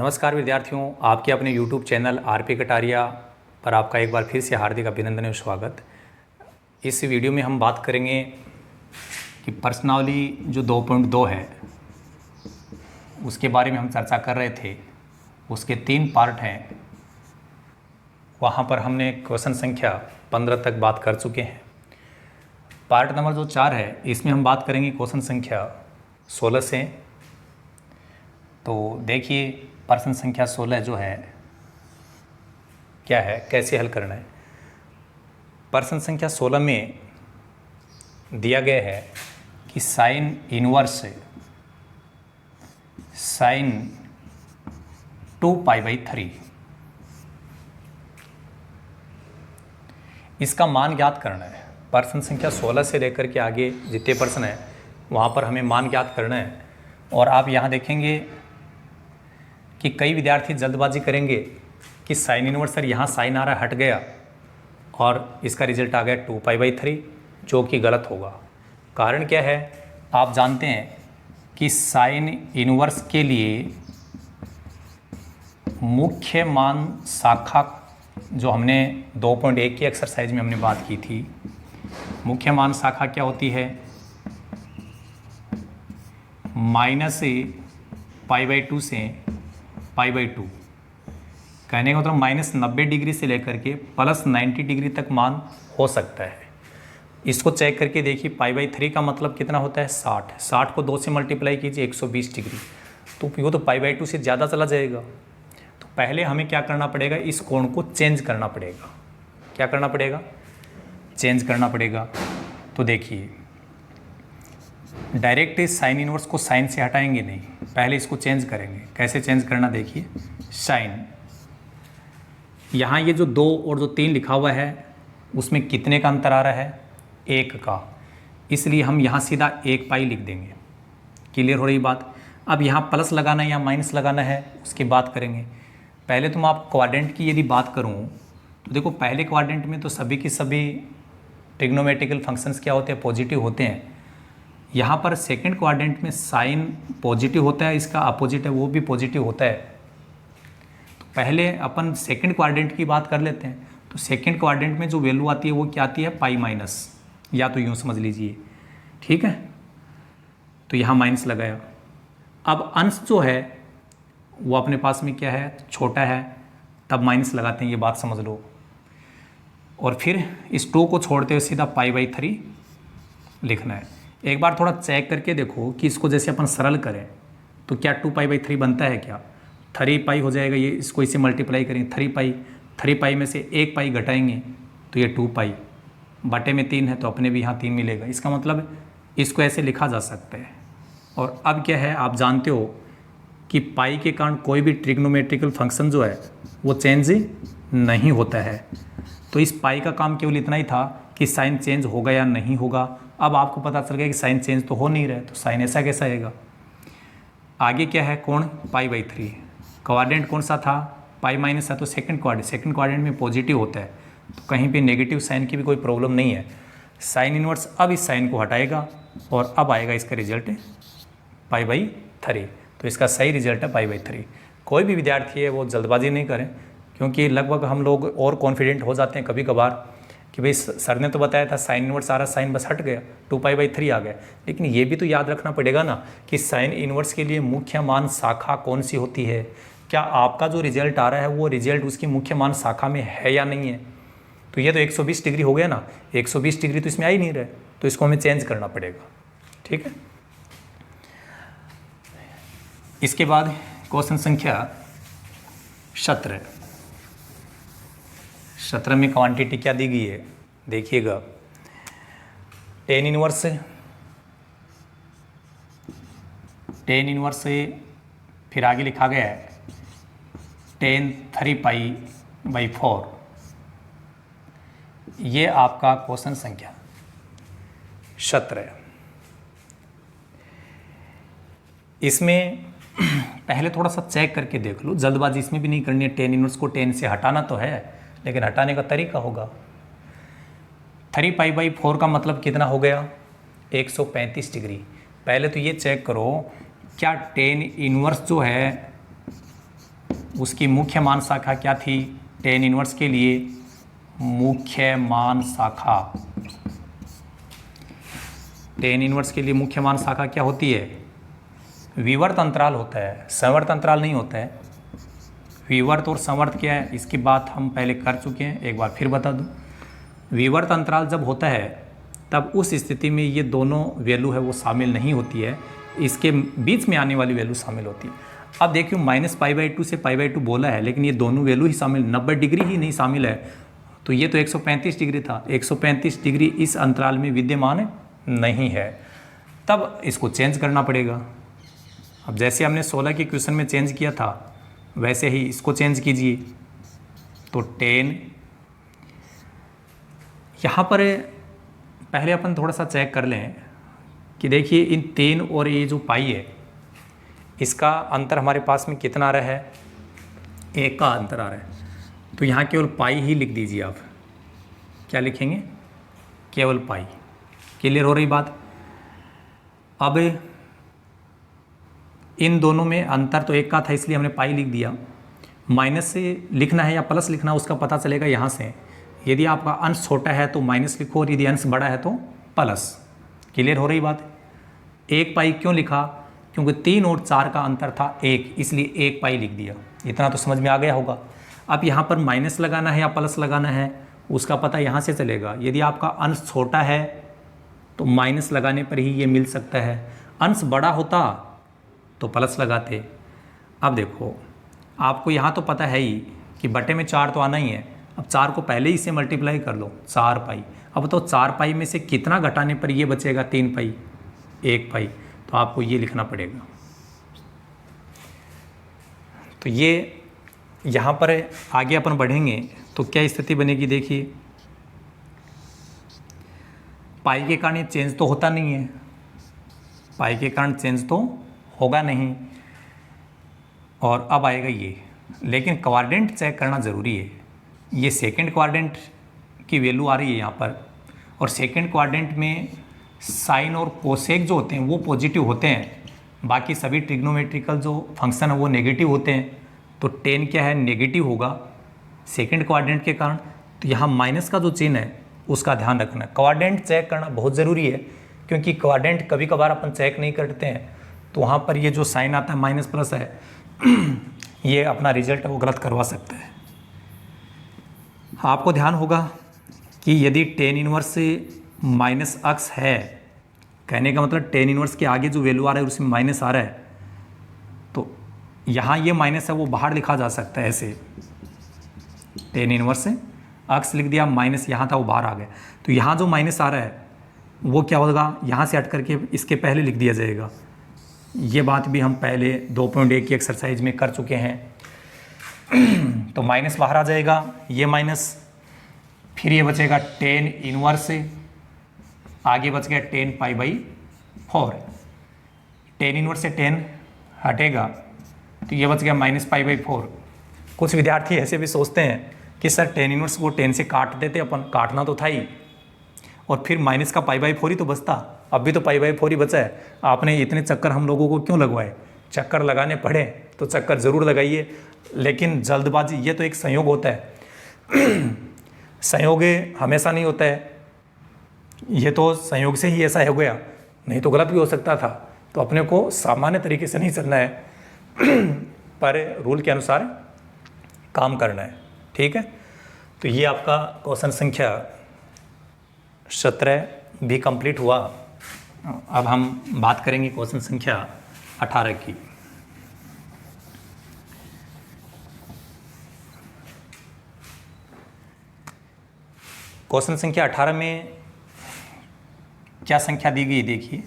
नमस्कार विद्यार्थियों, आपके अपने YouTube चैनल आरपी कटारिया पर आपका एक बार फिर से हार्दिक अभिनंदन और स्वागत। इस वीडियो में हम बात करेंगे कि प्रश्नावली जो 2.2 है उसके बारे में हम चर्चा कर रहे थे। उसके 3 पार्ट हैं, वहाँ पर हमने क्वेश्चन संख्या 15 तक बात कर चुके हैं। पार्ट नंबर जो 4 है इसमें हम बात करेंगे क्वेश्चन संख्या 16 से। तो देखिए प्रश्न संख्या 16 जो है क्या है, कैसे हल करना है। प्रश्न संख्या 16 में दिया गया है कि साइन इनवर्स साइन 2π/3 इसका मान ज्ञात करना है। प्रश्न संख्या 16 से लेकर के आगे जितने प्रश्न हैं वहाँ पर हमें मान ज्ञात करना है। और आप यहाँ देखेंगे कि कई विद्यार्थी जल्दबाजी करेंगे कि साइन इनवर्स सर यहाँ साइन आ रहा हट गया और इसका रिजल्ट आ गया 2π/3, जो कि गलत होगा। कारण क्या है, आप जानते हैं कि साइन इनवर्स के लिए मुख्य मान शाखा जो हमने 2.1 की एक्सरसाइज में हमने बात की थी, मुख्य मान शाखा क्या होती है, -π/2 से π/2। कहने का मतलब -90 डिग्री से लेकर के +90 डिग्री तक मान हो सकता है। इसको चेक करके देखिए, π/3 का मतलब कितना होता है 60। 60 को 2 से मल्टीप्लाई कीजिए 120 डिग्री, तो वो तो π/2 से ज़्यादा चला जाएगा। तो पहले हमें क्या करना पड़ेगा, इस कोण को चेंज करना पड़ेगा। क्या करना पड़ेगा, चेंज करना पड़ेगा। तो देखिए डायरेक्ट साइन इनवर्स को साइन से हटाएंगे नहीं, पहले इसको चेंज करेंगे। कैसे चेंज करना, देखिए साइन, यहाँ ये जो 2 और जो 3 लिखा हुआ है उसमें कितने का अंतर आ रहा है, 1 का, इसलिए हम यहाँ सीधा 1π लिख देंगे। क्लियर हो रही बात। अब यहाँ प्लस लगाना है या माइनस लगाना है उसकी बात करेंगे। पहले तो मैं आप क्वाड्रेंट की यदि बात करूँ तो देखो, पहले क्वाड्रेंट में तो सभी की सभी ट्रिग्नोमेट्रिकल फंक्शंस क्या होते हैं, पॉजिटिव होते हैं। यहाँ पर सेकंड क्वाड्रेंट में साइन पॉजिटिव होता है, इसका अपोजिट है वो भी पॉजिटिव होता है। तो पहले अपन सेकंड क्वाड्रेंट की बात कर लेते हैं। तो सेकंड क्वाड्रेंट में जो वैल्यू आती है वो क्या आती है, π-, या तो यूँ समझ लीजिए, ठीक है। तो यहाँ माइनस लगाया। अब अंश जो है वो अपने पास में क्या है, छोटा है, तब माइनस लगाते हैं, ये बात समझ लो। और फिर इस 2 को छोड़ते हुए सीधा π/3 लिखना है। एक बार थोड़ा चेक करके देखो कि इसको जैसे अपन सरल करें तो क्या 2π/3 बनता है, क्या 3π हो जाएगा। ये इसको इसे मल्टीप्लाई करेंगे 3π में से 1π घटाएंगे तो ये 2π, बटे में 3 है तो अपने भी यहाँ 3 मिलेगा। इसका मतलब इसको ऐसे लिखा जा सकता है। और अब क्या है, आप जानते हो कि पाई के कारण कोई भी ट्रिग्नोमेट्रिकल फंक्शन जो है वो चेंज नहीं होता है। तो इस पाई का काम केवल इतना ही था कि साइन चेंज होगा या नहीं होगा। अब आपको पता चल गया कि साइन चेंज तो हो नहीं रहा है, तो साइन ऐसा कैसा आएगा। आगे क्या है, कोण π/3। क्वाड्रेंट कौन सा था, π- है, तो सेकंड क्वाड्रेंट में पॉजिटिव होता है, तो कहीं पे नेगेटिव साइन की भी कोई प्रॉब्लम नहीं है। साइन इनवर्स अब इस साइन को हटाएगा और अब आएगा इसका रिजल्ट π/3। तो इसका सही रिजल्ट है π/3। कोई भी विद्यार्थी है वो जल्दबाजी नहीं करें, क्योंकि लगभग हम लोग और कॉन्फिडेंट हो जाते हैं कभी कभार कि भाई सर ने तो बताया था साइन इनवर्स आ रहा, साइन बस हट गया, 2π/3 आ गया। लेकिन ये भी तो याद रखना पड़ेगा ना कि साइन इनवर्स के लिए मुख्य मान शाखा कौन सी होती है। क्या आपका जो रिजल्ट आ रहा है वो रिजल्ट उसकी मुख्य मान शाखा में है या नहीं है। तो ये तो 120 डिग्री हो गया ना, 120 डिग्री तो इसमें आ ही नहीं रहा, तो इसको हमें चेंज करना पड़ेगा, ठीक है। इसके बाद क्वेश्चन संख्या 17 में क्वांटिटी क्या दी गई है, देखिएगा टेन इनवर्स से फिर आगे लिखा गया है tan 3π/4। ये आपका क्वेश्चन संख्या 17। इसमें पहले थोड़ा सा चेक करके देख लो, जल्दबाजी इसमें भी नहीं करनी है। टेन इनवर्स को टेन से हटाना तो है, लेकिन हटाने का तरीका होगा। 3π/4 का मतलब कितना हो गया, 135 डिग्री। पहले तो ये चेक करो क्या टेन इनवर्स जो है उसकी मुख्य मान शाखा क्या थी? टेन इनवर्स के लिए मुख्य मान शाखा, टेन इनवर्स के लिए मुख्य मान शाखा क्या होती है? विवर्त अंतराल होता है, संवर्त अंतराल नहीं होता है। विवर्त और संवर्त क्या है इसकी बात हम पहले कर चुके हैं, एक बार फिर बता दूं। विवर्त अंतराल जब होता है तब उस स्थिति में ये दोनों वैल्यू है वो शामिल नहीं होती है, इसके बीच में आने वाली वैल्यू शामिल होती है। अब देखिए -π/2 से π/2 बोला है, लेकिन ये दोनों वैल्यू ही शामिल, 90 डिग्री ही नहीं शामिल है, तो ये तो 135 डिग्री था। 135 डिग्री इस अंतराल में विद्यमान नहीं है, तब इसको चेंज करना पड़ेगा। अब जैसे हमने 16 के क्वेश्चन में चेंज किया था वैसे ही इसको चेंज कीजिए। तो 10 यहाँ पर पहले अपन थोड़ा सा चेक कर लें कि देखिए इन 10 और ये जो पाई है इसका अंतर हमारे पास में कितना आ रहा है? 1 का अंतर आ रहा है। तो यहाँ केवल पाई ही लिख दीजिए आप। क्या लिखेंगे? केवल पाई। क्लियर हो रही बात? अब इन दोनों में अंतर तो 1 का था इसलिए हमने पाई लिख दिया। माइनस से लिखना है या प्लस लिखना है उसका पता चलेगा यहाँ से। यदि आपका अंश छोटा है तो माइनस लिखो और यदि अंश बड़ा है तो प्लस। क्लियर हो रही बात? 1 पाई क्यों लिखा? क्योंकि 3 और 4 का अंतर था 1, इसलिए 1 पाई लिख दिया। इतना तो समझ में आ गया होगा। अब यहाँ पर माइनस लगाना है या प्लस लगाना है उसका पता यहाँ से चलेगा। यदि आपका अंश छोटा है तो माइनस लगाने पर ही ये मिल सकता है, अंश बड़ा होता तो प्लस लगाते। अब देखो आपको यहाँ तो पता है ही कि बटे में 4 तो आना ही है। अब 4 को पहले ही से मल्टीप्लाई कर लो, 4 पाई। अब तो 4 पाई में से कितना घटाने पर ये बचेगा? 3 पाई, 1 पाई। तो आपको ये लिखना पड़ेगा। तो ये यहाँ पर आगे अपन बढ़ेंगे तो क्या स्थिति बनेगी? देखिए पाई के कारण चेंज तो होता नहीं है, पाई के कारण चेंज तो होगा नहीं। और अब आएगा ये, लेकिन क्वाड्रेंट चेक करना ज़रूरी है। ये सेकंड क्वाड्रेंट की वैल्यू आ रही है यहाँ पर, और सेकंड क्वाड्रेंट में साइन और कोसेक जो होते हैं वो पॉजिटिव होते हैं, बाकी सभी ट्रिग्नोमेट्रिकल जो फंक्शन है वो नेगेटिव होते हैं। तो 10 क्या है? नेगेटिव होगा सेकंड क्वाड्रेंट के कारण। तो यहाँ माइनस का जो चिन्ह है उसका ध्यान रखना। क्वाड्रेंट चेक करना बहुत ज़रूरी है, क्योंकि क्वाड्रेंट कभी कभार अपन चेक नहीं करते हैं तो वहाँ पर ये जो साइन आता है माइनस प्लस है ये अपना रिजल्ट है वो गलत करवा सकता है। आपको ध्यान होगा कि यदि टेन इनवर्स से माइनस अक्स है, कहने का मतलब टेन इनवर्स के आगे जो वैल्यू आ रहा है उसमें माइनस आ रहा है, तो यहाँ ये माइनस है वो बाहर लिखा जा सकता है ऐसे। टेन इनवर्स से अक्स लिख दिया, माइनस यहाँ था वो बाहर आ गया। तो यहाँ जो माइनस आ रहा है वो क्या होगा? यहाँ से हट करके इसके पहले लिख दिया जाएगा। ये बात भी हम पहले 2.1 की एक्सरसाइज में कर चुके हैं। तो माइनस बाहर आ जाएगा, ये माइनस, फिर ये बचेगा 10 इनवर्स से, आगे बच गया 10 π/4। 10 इनवर्स से 10 हटेगा तो ये बच गया -π/4। कुछ विद्यार्थी ऐसे भी सोचते हैं कि सर 10 इनवर्स को 10 से काट देते अपन, काटना तो था ही, और फिर माइनस का π/4 ही तो बचता। अब भी तो π/4 ही बचा है। आपने इतने चक्कर हम लोगों को क्यों लगवाए? चक्कर लगाने पड़े तो चक्कर ज़रूर लगाइए, लेकिन जल्दबाजी ये तो एक संयोग होता है। संयोग हमेशा नहीं होता है, ये तो संयोग से ही ऐसा हो गया, नहीं तो गलत भी हो सकता था। तो अपने को सामान्य तरीके से नहीं चलना है पर रूल के अनुसार काम करना है। ठीक है, तो ये आपका क्वेश्चन संख्या 17 भी कंप्लीट हुआ। अब हम बात करेंगे क्वेश्चन संख्या 18 की। क्वेश्चन संख्या 18 में क्या संख्या दी गई? देखिए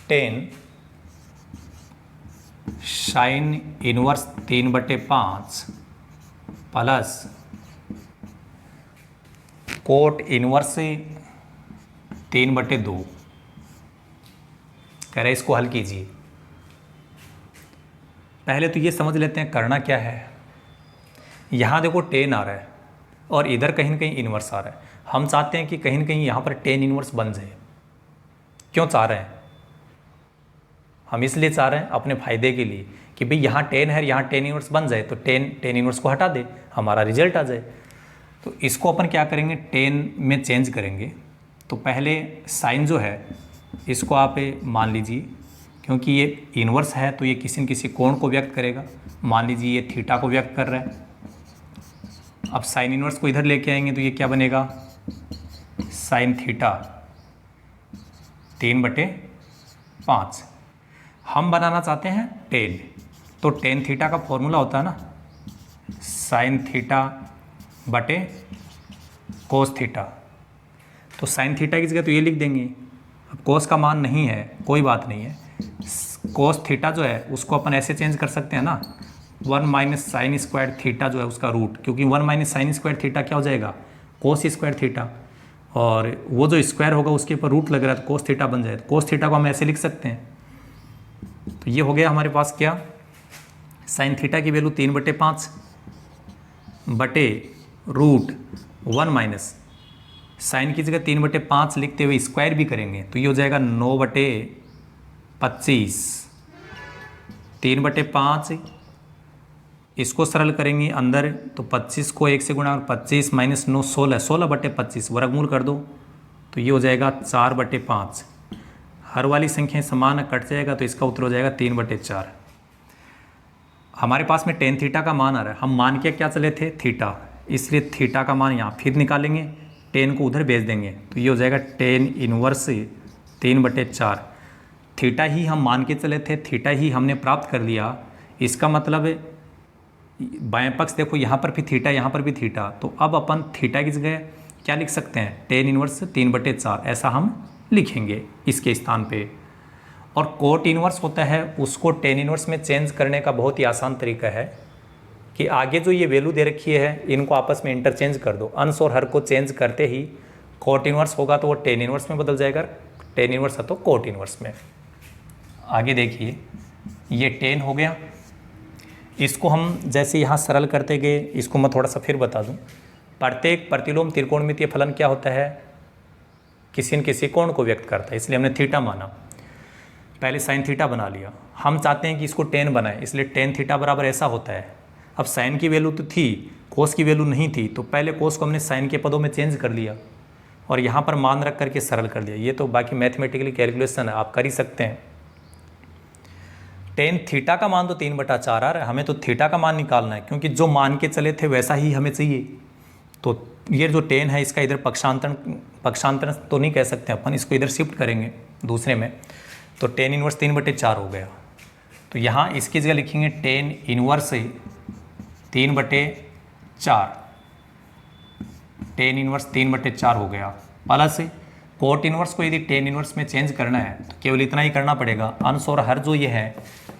10 sine inverse 3/5 plus cot inverse 3/2 कह रहे इसको हल कीजिए। पहले तो ये समझ लेते हैं करना क्या है। यहाँ देखो 10 आ रहा है और इधर कहीं ना कहीं इनवर्स आ रहा है। हम चाहते हैं कि कहीं ना कहीं यहाँ पर 10 इनवर्स बन जाए। क्यों चाह रहे हैं? हम इसलिए चाह रहे हैं अपने फायदे के लिए कि भाई यहाँ टेन है, यहाँ टेन इनवर्स बन जाए तो टेन इनवर्स को हटा दे, हमारा रिजल्ट आ जाए। तो इसको अपन क्या करेंगे, टेन में चेंज करेंगे। तो पहले साइन जो है इसको आप मान लीजिए, क्योंकि ये इन्वर्स है तो ये किसी न किसी कोण को व्यक्त करेगा। मान लीजिए ये थीटा को व्यक्त कर रहा है। अब साइन इन्वर्स को इधर लेके आएंगे तो ये क्या बनेगा, साइन थीटा 3/5। हम बनाना चाहते हैं टेन, तो टेन थीटा का फॉर्मूला होता है ना साइन थीटा बटे कोस थीटा। तो साइन थीटा की जगह तो ये लिख देंगे। अब कोस का मान नहीं है, कोई बात नहीं है। कोस थीटा जो है उसको अपन ऐसे चेंज कर सकते हैं ना, 1 माइनस साइन स्क्वायर थीटा जो है उसका रूट, क्योंकि 1 माइनस साइन स्क्वायर थीटा क्या हो जाएगा, कोस स्क्वायर थीटा, और वो जो स्क्वायर होगा उसके ऊपर रूट लग रहा है तो कोस थीटा बन जाए। तो कोस थीटा को हम ऐसे लिख सकते हैं। तो ये हो गया हमारे पास क्या, साइन थीटा की वैल्यू 3/5 बटे रूट 1 माइनस साइन की जगह 3/5 लिखते हुए स्क्वायर भी करेंगे तो ये हो जाएगा 9/25। 3/5 इसको सरल करेंगे अंदर तो 25 को 1 से गुणा, 25 माइनस 9 16, 16/25 वर्गमूल कर दो तो ये हो जाएगा 4/5। हर वाली संख्या समान कट जाएगा तो इसका उत्तर हो जाएगा 3/4। हमारे पास में टेन थीटा का मान आ रहा है, हम मान के क्या चले थे थीटा, इसलिए थीटा का मान यहाँ फिर निकालेंगे, टेन को उधर भेज देंगे तो ये हो जाएगा टेन इनवर्स 3/4। थीटा ही हम मान के चले थे, थीटा ही हमने प्राप्त कर लिया। इसका मतलब बाएं पक्ष देखो, यहाँ पर भी थीटा, यहाँ पर भी थीटा, तो अब अपन थीटा की जगह क्या लिख सकते हैं, टेन इनवर्स 3/4 ऐसा हम लिखेंगे इसके स्थान पे। और कोट इनवर्स होता है उसको टेन इनवर्स में चेंज करने का बहुत ही आसान तरीका है कि आगे जो ये वैल्यू दे रखी है इनको आपस में इंटरचेंज कर दो। अंश और हर को चेंज करते ही कोट इनवर्स होगा तो वो टेन इनवर्स में बदल जाएगा, टेन इनवर्स है तो कोट इनवर्स में। आगे देखिए ये टेन हो गया, इसको हम जैसे यहाँ सरल करते गए, इसको मैं थोड़ा सा फिर बता दूँ। प्रत्येक प्रतिलोम त्रिकोणमितीय फलन क्या होता है, किसी न किसी कोण को व्यक्त करता है, इसलिए हमने थीटा माना। पहले साइन थीटा बना लिया, हम चाहते हैं कि इसको टेन बनाए, इसलिए टेन थीटा बराबर ऐसा होता है। अब साइन की वैल्यू तो थी, कोस की वैल्यू नहीं थी, तो पहले कोस को हमने साइन के पदों में चेंज कर लिया और यहाँ पर मान रख करके सरल कर दिया। ये तो बाकी मैथमेटिकली कैलकुलेशन है, आप कर ही सकते हैं। टेन थीटा का मान तो 3/4 आ रहा है, हमें तो थीटा का मान निकालना है, क्योंकि जो मान के चले थे वैसा ही हमें चाहिए। तो ये जो टेन है इसका इधर पक्षांतरण तो नहीं कह सकते अपन, इसको इधर शिफ्ट करेंगे दूसरे में, तो टेन इनवर्स 3/4 हो गया। तो यहाँ इसकी जगह लिखेंगे टेन इनवर्स 3/4, टेन इनवर्स 3/4 हो गया। प्लस कोट इनवर्स को यदि टेन इनवर्स में चेंज करना है तो केवल इतना ही करना पड़ेगा, अंश और हर जो ये है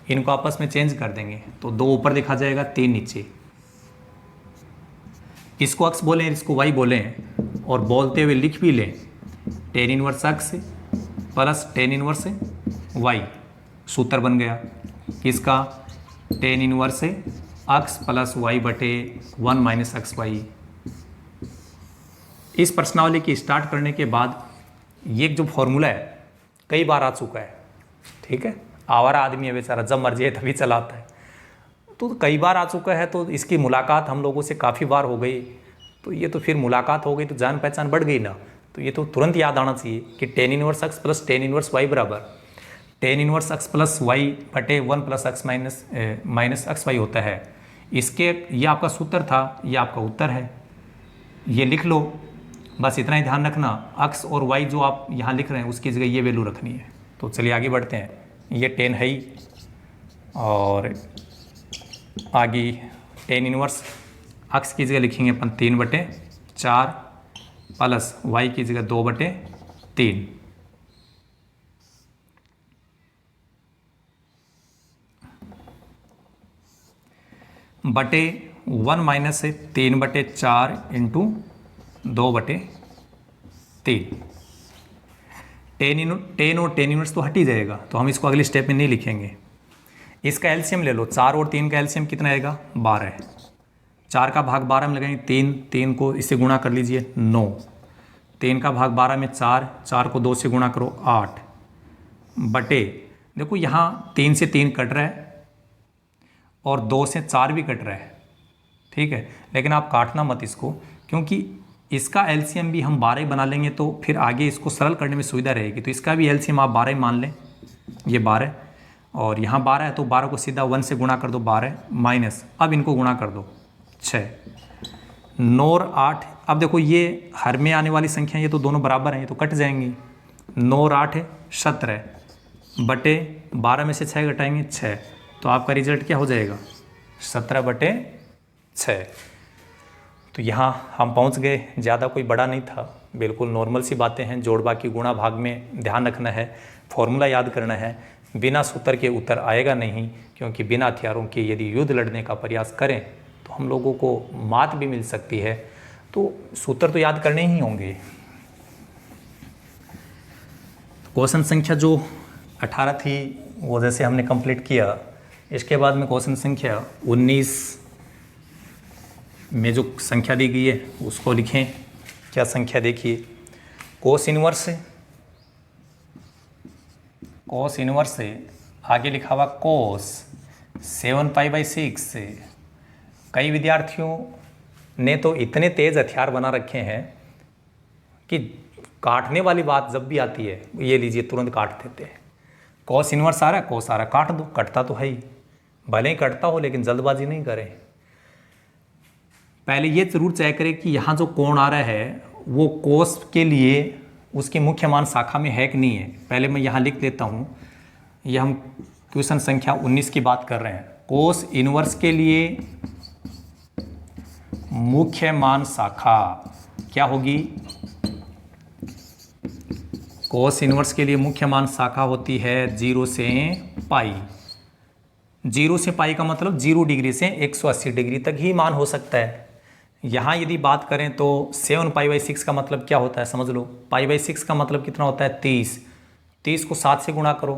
इनको आपस में चेंज कर देंगे तो 2 ऊपर दिखा जाएगा, 3 नीचे। इसको अक्स बोलें, इसको वाई बोलें, और बोलते हुए लिख भी लें टेन इनवर्स अक्स प्लस टेन इनवर्स वाई, सूत्र बन गया किसका, टेन इनवर्स अक्स प्लस वाई बटे 1 माइनस अक्स वाई। इस प्रश्नावली की स्टार्ट करने के बाद ये जो फॉर्मूला है कई बार आ चुका है, ठीक है, आवारा आदमी है बेचारा, जब मर्जी है तभी चलाता है, तो कई बार आ चुका है, तो इसकी मुलाकात हम लोगों से काफ़ी बार हो गई, तो ये तो फिर मुलाकात हो गई तो जान पहचान बढ़ गई ना, तो ये तो तुरंत याद आना चाहिए कि tan inverse x plus tan inverse y बराबर tan inverse x plus y बटे 1 plus x minus x y होता है। इसके ये आपका सूत्र था, ये आपका उत्तर है, ये लिख लो। बस इतना ही ध्यान रखना, एक्स और वाई जो आप यहाँ लिख रहे हैं उसकी जगह ये वैल्यू रखनी है। तो चलिए आगे बढ़ते हैं, ये टेन है ही, और आगे टेन इनवर्स एक्स की जगह लिखेंगे अपन 3/4 प्लस वाई की जगह 2/3 बटे 1 माइनस 3/4 इंटू 2/3। टेन और टेन इनवर्स तो हट ही जाएगा, तो हम इसको अगले स्टेप में नहीं लिखेंगे। इसका एलसीएम ले लो, 4 और 3 का एलसीएम कितना आएगा, 12। 4 का भाग 12 में लगाएंगे 3 को इससे गुणा कर लीजिए 9, 3 का भाग 12 में 4 को 2 से गुणा करो 8 बटे देखो यहाँ 3 से 3 कट रहा है और 2 से 4 भी कट रहा है, ठीक है, लेकिन आप काटना मत इसको, क्योंकि इसका एलसीएम भी हम 12 बना लेंगे तो फिर आगे इसको सरल करने में सुविधा रहेगी। तो इसका भी एलसीएम आप 12 मान लें, ये 12 और यहाँ 12 है तो 12 को सीधा 1 से गुणा कर दो, 12 माइनस, अब इनको गुणा कर दो 6, 9 और 8। अब देखो ये हर में आने वाली संख्या, ये तो दोनों बराबर हैं, ये तो कट जाएंगी। 9 और 8 है 17 बटे 12 में से 6 घटाएंगे 6, तो आपका रिजल्ट क्या हो जाएगा 17 बटे 6। तो यहाँ हम पहुँच गए, ज़्यादा कोई बड़ा नहीं था, बिल्कुल नॉर्मल सी बातें हैं। जोड़ बाकी गुणा भाग में ध्यान रखना है, फॉर्मूला याद करना है, बिना सूत्र के उत्तर आएगा नहीं, क्योंकि बिना हथियारों के यदि युद्ध लड़ने का प्रयास करें तो हम लोगों को मात भी मिल सकती है। तो सूत्र तो याद करने ही होंगे। क्वेश्चन संख्या जो 18 थी वो जैसे हमने कंप्लीट किया, इसके बाद में क्वेश्चन संख्या 19 में जो संख्या दी गई है उसको लिखें। क्या संख्या देखिए, कोस इनवर्स से आगे लिखा हुआ कोस 7π/6 से। कई विद्यार्थियों ने तो इतने तेज हथियार बना रखे हैं कि काटने वाली बात जब भी आती है, ये लीजिए तुरंत काट देते हैं। कोस इनवर्स आ रहा है, कोस आ रहा है, काट दो, कटता तो है ही, भले ही कटता हो लेकिन जल्दबाजी नहीं करें। पहले ये जरूर चेक करें कि यहाँ जो कोण आ रहा है वो कोस के लिए उसकी मुख्य मान शाखा में है कि नहीं है। पहले मैं यहाँ लिख देता हूँ, यह हम क्वेश्चन संख्या 19 की बात कर रहे हैं। कोस इनवर्स के लिए मुख्य मान शाखा क्या होगी, कोस इनवर्स के लिए मुख्य मान शाखा होती है 0 से पाई। 0 से पाई का मतलब 0 डिग्री से 180 डिग्री तक ही मान हो सकता है। यहाँ यदि बात करें तो 7π/6 का मतलब क्या होता है समझ लो। π/6 का मतलब कितना होता है 30, 30 को 7 से गुणा करो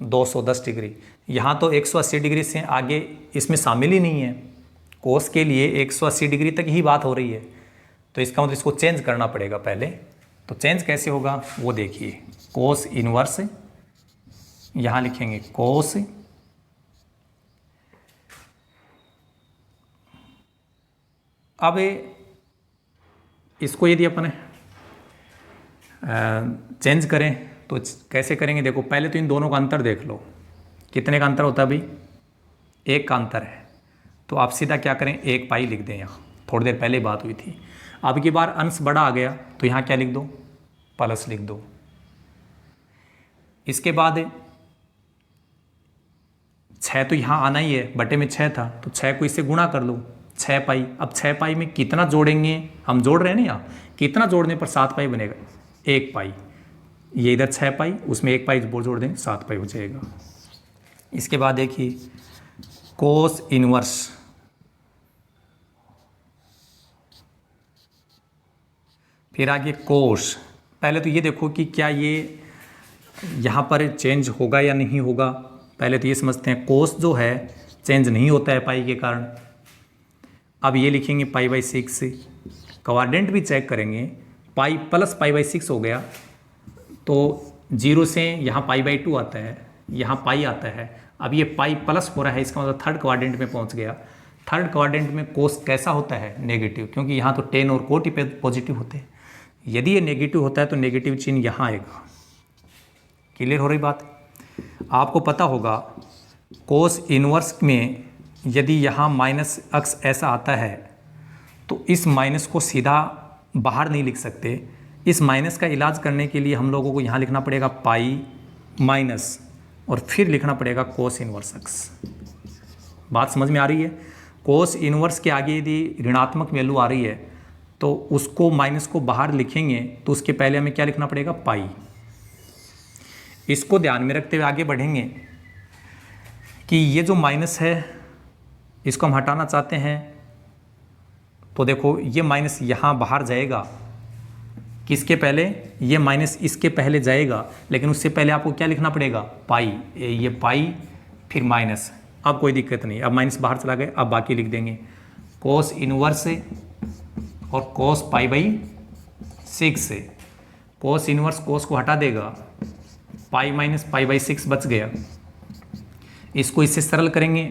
210 डिग्री। यहाँ तो 180 डिग्री से आगे इसमें शामिल ही नहीं है, कोस के लिए 180 डिग्री तक ही बात हो रही है। तो इसका मतलब इसको चेंज करना पड़ेगा पहले। तो चेंज कैसे होगा वो देखिए, कोस इनवर्स, यहाँ लिखेंगे कोस अब इसको यदि अपन चेंज करें तो कैसे करेंगे, देखो पहले तो इन दोनों का अंतर देख लो, कितने का अंतर होता है भाई, 1 का अंतर है। तो आप सीधा क्या करें 1 पाई लिख दें, यहाँ थोड़ी देर पहले बात हुई थी। अब की बार अंश बड़ा आ गया तो यहाँ क्या लिख दो, प्लस लिख दो। इसके बाद 6 तो यहाँ आना ही है, बटे में 6 था तो 6 को इससे गुणा कर लो 6 पाई। अब 6 पाई में कितना जोड़ेंगे, हम जोड़ रहे हैं ना यहाँ, कितना जोड़ने पर 7 पाई बनेगा, 1 पाई। ये इधर 6 पाई, उसमें 1 पाई जोड़ देंगे 7 पाई हो जाएगा। इसके बाद देखिए कोस इनवर्स, फिर आगे कोस। पहले तो ये देखो कि क्या ये यहाँ पर चेंज होगा या नहीं होगा। पहले तो ये समझते हैं कोस जो है चेंज नहीं होता है पाई के कारण। अब ये लिखेंगे π/6, क्वाड्रेंट भी चेक करेंगे, पाई प्लस π/6 हो गया तो 0 से यहाँ π/2 आता है, यहाँ पाई आता है। अब ये पाई प्लस हो रहा है, इसका मतलब थर्ड क्वाड्रेंट में पहुँच गया। थर्ड क्वाड्रेंट में कोस कैसा होता है, नेगेटिव, क्योंकि यहाँ तो 10 और कोट ही पॉजिटिव होते हैं। यदि ये नेगेटिव होता है तो नेगेटिव चिन्ह यहाँ आएगा। क्लियर हो रही बात। आपको पता होगा कोस इनवर्स में यदि यहाँ माइनस अक्स ऐसा आता है तो इस माइनस को सीधा बाहर नहीं लिख सकते। इस माइनस का इलाज करने के लिए हम लोगों को यहाँ लिखना पड़ेगा पाई माइनस और फिर लिखना पड़ेगा कोस इनवर्स अक्स। बात समझ में आ रही है। कोस इनवर्स के आगे यदि ऋणात्मक वैल्यू आ रही है तो उसको माइनस को बाहर लिखेंगे तो उसके पहले हमें क्या लिखना पड़ेगा, पाई। इसको ध्यान में रखते हुए आगे बढ़ेंगे कि ये जो माइनस है इसको हम हटाना चाहते हैं तो देखो ये माइनस यहाँ बाहर जाएगा, किसके पहले, ये माइनस इसके पहले जाएगा, लेकिन उससे पहले आपको क्या लिखना पड़ेगा, पाई। ये पाई फिर माइनस। अब कोई दिक्कत नहीं, अब माइनस बाहर चला गया, अब बाकी लिख देंगे कोस इनवर्स और कोस π/6 से। कोस इनवर्स कोस को हटा देगा पाई माइनस पाई बाई 6 बच गया। इसको इससे सरल करेंगे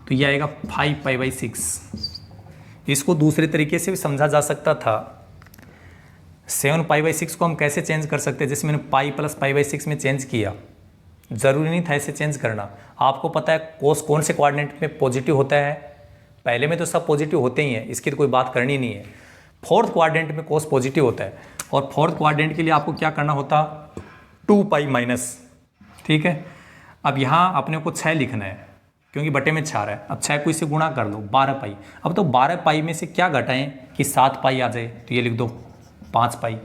तो ये आएगा 5 पाई बाई 6। इसको दूसरे तरीके से भी समझा जा सकता था। 7 पाई बाई 6 को हम कैसे चेंज कर सकते हैं, जैसे मैंने पाई प्लस पाई बाई 6 में चेंज किया। ज़रूरी नहीं था ऐसे चेंज करना। आपको पता है कोस कौन से कोऑर्डिनेट में पॉजिटिव होता है, पहले में तो सब पॉजिटिव होते ही हैं, इसकी तो कोई बात करनी नहीं है। फोर्थ क्वाड्रेंट में कोस पॉजिटिव होता है, और फोर्थ क्वाड्रेंट के लिए आपको क्या करना होता, 2 पाई माइनस। ठीक है, अब यहाँ अपने को 6 लिखना है क्योंकि बटे में 4 है। अब 6 को इससे गुणा कर लो, 12 पाई। अब तो 12 पाई में से क्या घटाएं कि 7 पाई आ जाए, तो ये लिख दो 5 पाई।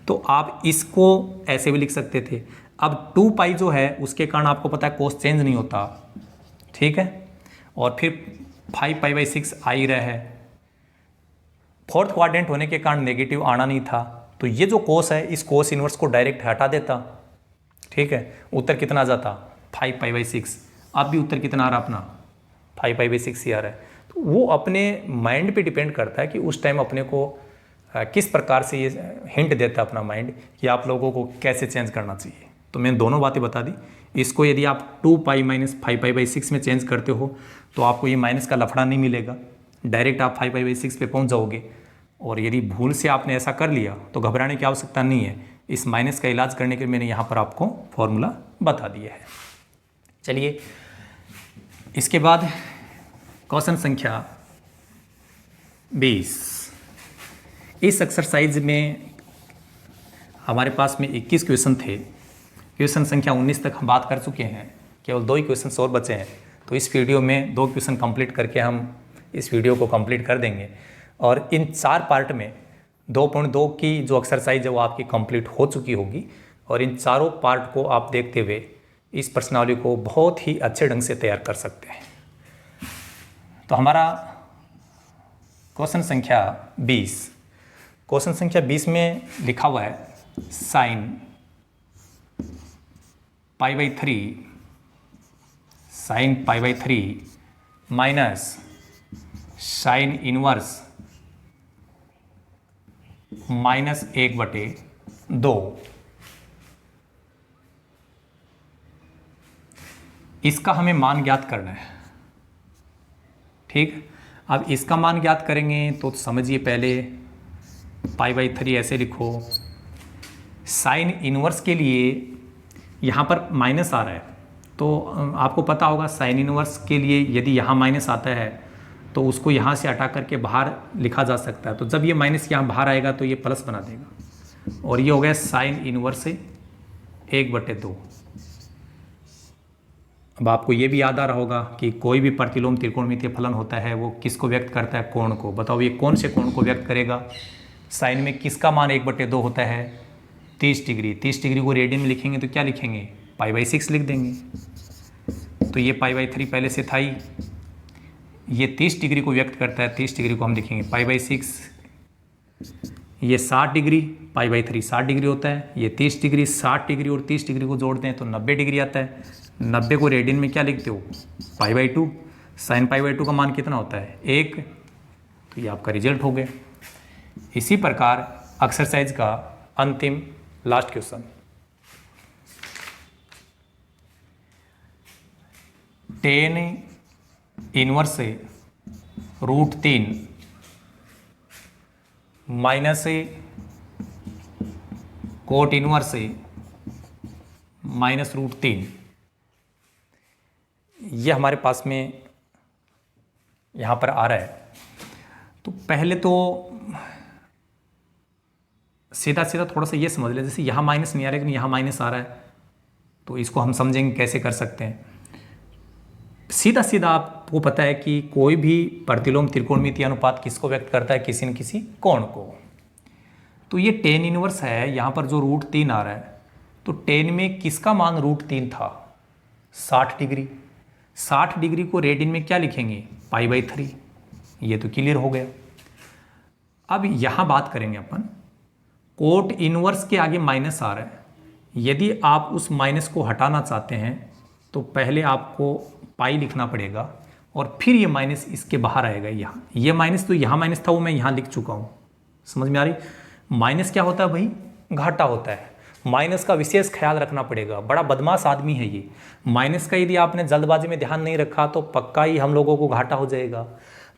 तो आप इसको ऐसे भी लिख सकते थे। अब 2 पाई जो है उसके कारण आपको पता है कोस चेंज नहीं होता। ठीक है, और फिर 5 पाई बाई 6 आ ही रहा है। फोर्थ क्वाड्रेंट होने के कारण नेगेटिव आना नहीं था, तो ये जो कोस है इस कोस इनवर्स को डायरेक्ट हटा देता। ठीक है, उत्तर कितना आ जाता, 5 पाई बाई 6। अब भी उत्तर कितना आ रहा अपना, 5 पाई बाई 6 ही आ रहा है। तो वो अपने माइंड पे डिपेंड करता है कि उस टाइम अपने को किस प्रकार से ये हिंट देता है अपना माइंड कि आप लोगों को कैसे चेंज करना चाहिए। तो मैंने दोनों बातें बता दी। इसको यदि आप 2 पाई माइनस 5 पाई बाई 6 में चेंज करते हो तो आपको ये माइनस का लफड़ा नहीं मिलेगा, डायरेक्ट आप 5 पाई बाई 6 पे पहुंच जाओगे। और यदि भूल से आपने ऐसा कर लिया तो घबराने की आवश्यकता नहीं है। इस माइनस का इलाज करने के लिए मैंने यहाँ पर आपको फॉर्मूला बता दिया है। चलिए, इसके बाद क्वेश्चन संख्या 20। इस एक्सरसाइज में हमारे पास में 21 क्वेश्चन थे। क्वेश्चन संख्या 19 तक हम बात कर चुके हैं, केवल 2 ही क्वेश्चन और बचे हैं। तो इस वीडियो में 2 क्वेश्चन कंप्लीट करके हम इस वीडियो को कंप्लीट कर देंगे। और इन 4 पार्ट में 2.2 की जो एक्सरसाइज है वो आपकी कंप्लीट हो चुकी होगी। और इन चारों पार्ट को आप देखते हुए इस प्रश्नावली को बहुत ही अच्छे ढंग से तैयार कर सकते हैं। तो हमारा क्वेश्चन संख्या 20, क्वेश्चन संख्या 20 में लिखा हुआ है sine pi by 3, sine pi by 3 minus sine inverse minus 1/2। इसका हमें मान ज्ञात करना है। ठीक, अब इसका मान ज्ञात करेंगे तो समझिए, पहले पाई बाई 3 ऐसे लिखो। साइन इनवर्स के लिए यहाँ पर माइनस आ रहा है, तो आपको पता होगा साइन इनवर्स के लिए यदि यहाँ माइनस आता है तो उसको यहाँ से हटा करके बाहर लिखा जा सकता है। तो जब ये माइनस यहाँ बाहर आएगा तो ये प्लस बना देगा, और ये हो गया साइन इनवर्स से 1/2। अब आपको ये भी याद आ रहा होगा कि कोई भी प्रतिलोम त्रिकोणमितीय फलन होता है वो किसको व्यक्त करता है, कोण को। बताओ ये कौन से कोण को व्यक्त करेगा। साइन में किसका मान 1/2 होता है, 30 डिग्री। 30 डिग्री को रेडियन में लिखेंगे तो क्या लिखेंगे, पाई बाई 6 लिख देंगे। तो ये पाई बाई 3 पहले से था ही, ये 30 डिग्री को व्यक्त करता है। 30 डिग्री को हम लिखेंगे पाई बाई 6। ये 60 डिग्री, पाई बाई 3 60 डिग्री होता है। ये 30 डिग्री, 60 डिग्री और 30 डिग्री को जोड़ते हैं तो 90 डिग्री आता है। 90 को रेडियन में क्या लिखते हो, pi by 2। Sine pi by 2 का मान कितना होता है, 1। तो ये आपका रिजल्ट हो गया। इसी प्रकार एक्सरसाइज का अंतिम लास्ट क्वेश्चन, टेन इनवर्स से √3 माइनस कोट इनवर्स से -√3, ये हमारे पास में यहाँ पर आ रहा है। तो पहले तो सीधा सीधा थोड़ा सा ये समझ ले, जैसे यहाँ माइनस नहीं आ रहा है लेकिन यहाँ माइनस आ रहा है, तो इसको हम समझेंगे कैसे कर सकते हैं। सीधा सीधा आपको पता है कि कोई भी प्रतिलोम त्रिकोणमितीय अनुपात किसको व्यक्त करता है, किसी न किसी कोण को। तो ये टेन इनवर्स है, यहाँ पर जो √3 आ रहा है, तो टेन में किसका मान √3 था, 60 डिग्री। 60 डिग्री को रेडियन में क्या लिखेंगे, पाई बाई 3। ये तो क्लियर हो गया। अब यहाँ बात करेंगे अपन, कोट इनवर्स के आगे माइनस आ रहा है। यदि आप उस माइनस को हटाना चाहते हैं तो पहले आपको पाई लिखना पड़ेगा और फिर ये माइनस इसके बाहर आएगा। यहाँ ये माइनस, तो यहाँ माइनस था वो मैं यहाँ लिख चुका हूँ। समझ में आ रही, माइनस क्या होता है भाई, घाटा होता है। माइनस का विशेष ख्याल रखना पड़ेगा, बड़ा बदमाश आदमी है ये। माइनस का यदि आपने जल्दबाजी में ध्यान नहीं रखा तो पक्का ही हम लोगों को घाटा हो जाएगा।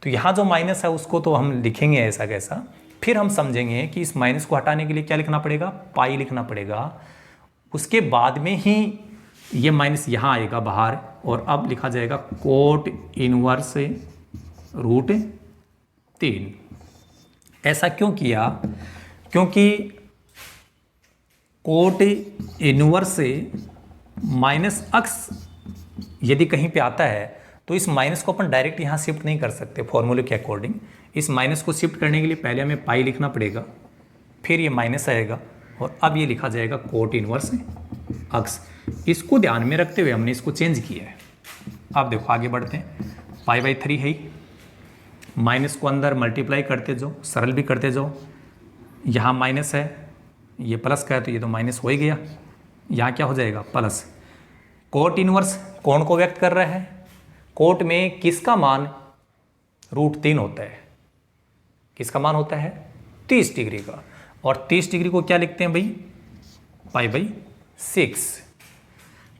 तो यहाँ जो माइनस है उसको तो हम लिखेंगे ऐसा कैसा, फिर हम समझेंगे कि इस माइनस को हटाने के लिए क्या लिखना पड़ेगा, पाई लिखना पड़ेगा। उसके बाद में ही ये माइनस यहाँ आएगा बाहर, और अब लिखा जाएगा कोट इनवर्स रूट 3। ऐसा क्यों किया, क्योंकि कोट इनवर्स माइनस अक्स यदि कहीं पे आता है तो इस माइनस को अपन डायरेक्ट यहाँ शिफ्ट नहीं कर सकते फॉर्मूले के अकॉर्डिंग। इस माइनस को शिफ्ट करने के लिए पहले हमें पाई लिखना पड़ेगा, फिर ये माइनस आएगा, और अब ये लिखा जाएगा कोट इनवर्स अक्स। इसको ध्यान में रखते हुए हमने इसको चेंज किया है। अब देखो आगे बढ़ते हैं। पाई/3 है, माइनस को अंदर मल्टीप्लाई करते जाओ, सरल भी करते जाओ। यहाँ माइनस है, ये प्लस का है तो ये तो माइनस हो ही गया। यहाँ क्या हो जाएगा, प्लस। कोट इनवर्स कौन को व्यक्त कर रहा है, कोट में किसका मान √3 होता है, किसका मान होता है 30 डिग्री का। और 30 डिग्री को क्या लिखते हैं भाई, पाई/6।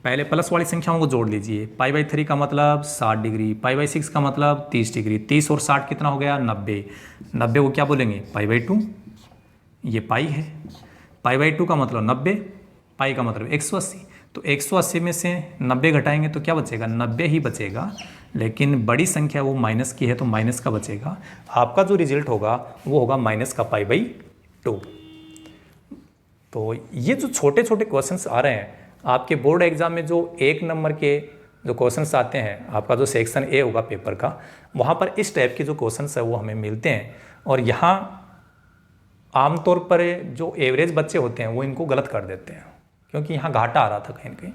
पहले प्लस वाली संख्याओं को जोड़ लीजिए। पाई/3 का मतलब 60 डिग्री, पाई/6 का मतलब 30 डिग्री। 30 और 60 कितना हो गया, 90। 90 को क्या बोलेंगे, पाई/2। ये पाई है, पाई/2 का मतलब 90, पाई का मतलब 180। तो 180 में से 90 घटाएंगे तो क्या बचेगा, 90 ही बचेगा। लेकिन बड़ी संख्या वो माइनस की है तो माइनस का बचेगा। आपका जो रिजल्ट होगा वो होगा माइनस का पाई/2। तो ये जो छोटे छोटे क्वेश्चंस आ रहे हैं आपके बोर्ड एग्जाम में, जो 1 नंबर के जो क्वेश्चंस आते हैं, आपका जो सेक्शन ए होगा पेपर का, वहाँ पर इस टाइप के जो क्वेश्चंस है वो हमें मिलते हैं। और यहाँ आमतौर पर जो एवरेज बच्चे होते हैं वो इनको गलत कर देते हैं, क्योंकि यहाँ घाटा आ रहा था कहीं ना कहीं।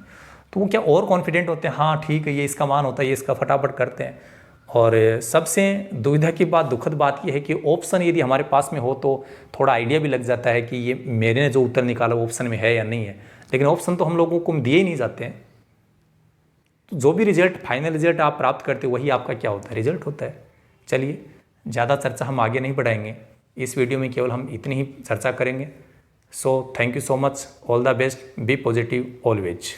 तो वो क्या और कॉन्फिडेंट होते हैं, हाँ ठीक है ये इसका मान होता है, ये इसका फटाफट करते हैं। और सबसे दुविधा की बात, दुखद बात ये है कि ऑप्शन यदि हमारे पास में हो तो थोड़ा आइडिया भी लग जाता है कि ये मेरे जो उत्तर निकाला वो ऑप्शन में है या नहीं है। लेकिन ऑप्शन तो हम लोगों को दिए ही नहीं जाते हैं। तो जो भी रिजल्ट, फाइनल रिजल्ट आप प्राप्त करते हो वही आपका क्या होता है, रिजल्ट होता है। चलिए, ज़्यादा चर्चा हम आगे नहीं बढ़ाएंगे, इस वीडियो में केवल हम इतनी ही चर्चा करेंगे। So thank you so much, all the best, be positive always.